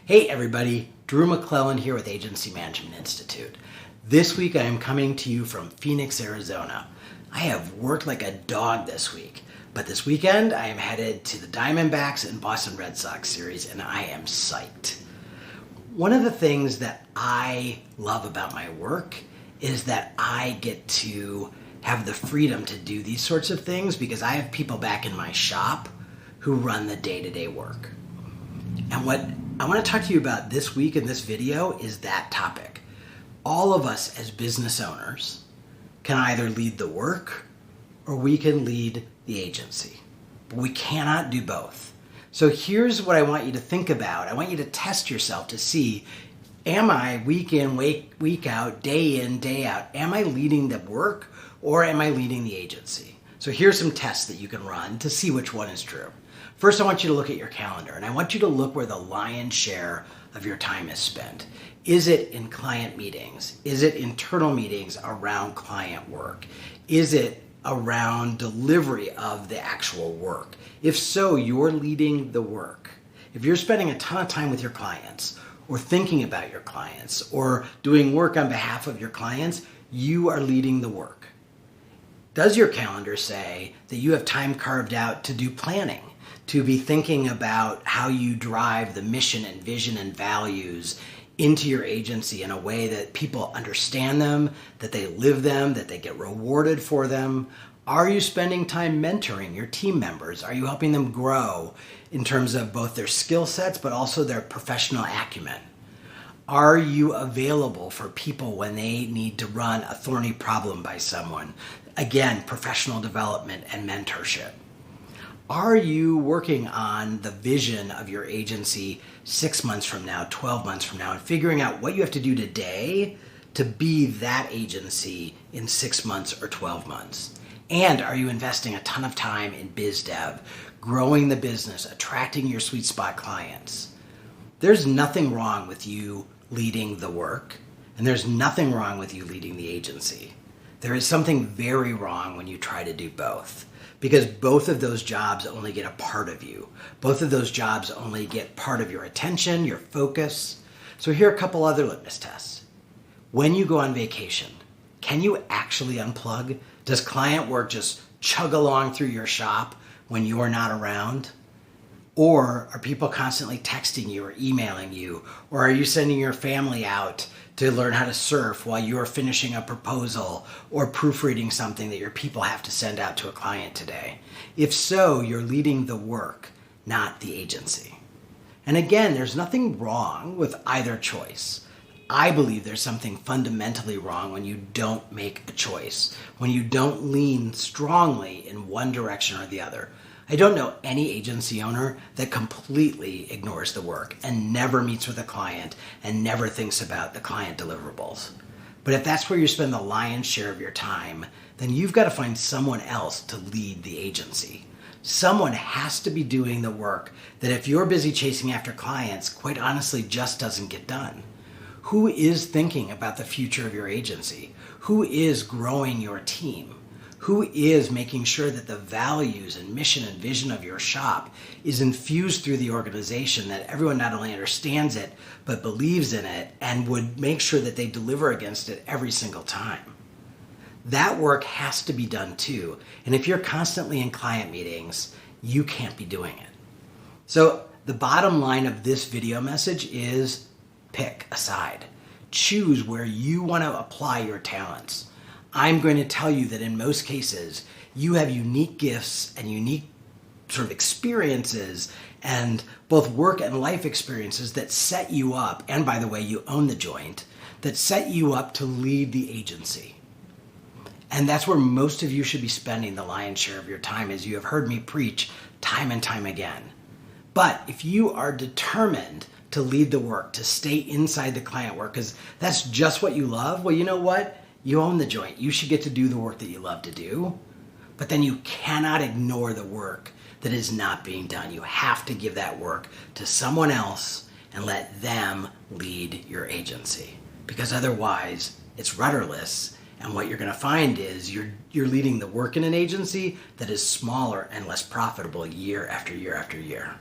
Hey everybody, Drew McClellan here with Agency Management Institute. This week I am coming to you from Phoenix, Arizona. I have worked like a dog this week, but this weekend I am headed to the Diamondbacks and Boston Red Sox series and I am psyched. One of the things that I love about my work is that I get to have the freedom to do these sorts of things because I have people back in my shop who run the day-to-day work. And what I want to talk to you about this week in this video is that topic. All of us as business owners can either lead the work or we can lead the agency, but we cannot do both. So here's what I want you to think about. I want you to test yourself to see, am I week in, week out, day in, day out, am I leading the work or am I leading the agency? So here's some tests that you can run to see which one is true. First, I want you to look at your calendar, and I want you to look where the lion's share of your time is spent. Is it in client meetings? Is it internal meetings around client work? Is it around delivery of the actual work? If so, you're leading the work. If you're spending a ton of time with your clients, or thinking about your clients, or doing work on behalf of your clients, you are leading the work. Does your calendar say that you have time carved out to do planning? To be thinking about how you drive the mission and vision and values into your agency in a way that people understand them, that they live them, that they get rewarded for them? Are you spending time mentoring your team members? Are you helping them grow in terms of both their skill sets, but also their professional acumen? Are you available for people when they need to run a thorny problem by someone? Again, professional development and mentorship. Are you working on the vision of your agency 6 months from now, 12 months from now, and figuring out what you have to do today to be that agency in 6 months or 12 months? And are you investing a ton of time in biz dev, growing the business, attracting your sweet spot clients? There's nothing wrong with you leading the work, and there's nothing wrong with you leading the agency. There is something very wrong when you try to do both. Because both of those jobs only get a part of you. Both of those jobs only get part of your attention, your focus. So here are a couple other litmus tests. When you go on vacation, can you actually unplug? Does client work just chug along through your shop when you're not around? Or are people constantly texting you or emailing you? Or are you sending your family out to learn how to surf while you're finishing a proposal or proofreading something that your people have to send out to a client today? If so, you're leading the work, not the agency. And again, there's nothing wrong with either choice. I believe there's something fundamentally wrong when you don't make a choice, when you don't lean strongly in one direction or the other. I don't know any agency owner that completely ignores the work and never meets with a client and never thinks about the client deliverables. But if that's where you spend the lion's share of your time, then you've got to find someone else to lead the agency. Someone has to be doing the work that if you're busy chasing after clients, quite honestly, just doesn't get done. Who is thinking about the future of your agency? Who is growing your team? Who is making sure that the values and mission and vision of your shop is infused through the organization, that everyone not only understands it, but believes in it and would make sure that they deliver against it every single time? That work has to be done too. And if you're constantly in client meetings, you can't be doing it. So the bottom line of this video message is pick a side. Choose where you want to apply your talents. I'm going to tell you that in most cases, you have unique gifts and unique sort of experiences and both work and life experiences that set you up, and by the way, you own the joint, that set you up to lead the agency. And that's where most of you should be spending the lion's share of your time, as you have heard me preach time and time again. But if you are determined to lead the work, to stay inside the client work, because that's just what you love, well, you know what? You own the joint. You should get to do the work that you love to do, but then you cannot ignore the work that is not being done. You have to give that work to someone else and let them lead your agency, because otherwise it's rudderless. And what you're going to find is you're leading the work in an agency that is smaller and less profitable year after year after year.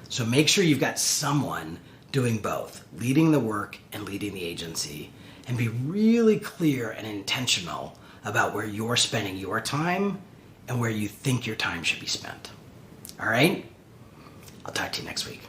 So make sure you've got someone doing both, leading the work and leading the agency, and be really clear and intentional about where you're spending your time and where you think your time should be spent. All right? I'll talk to you next week.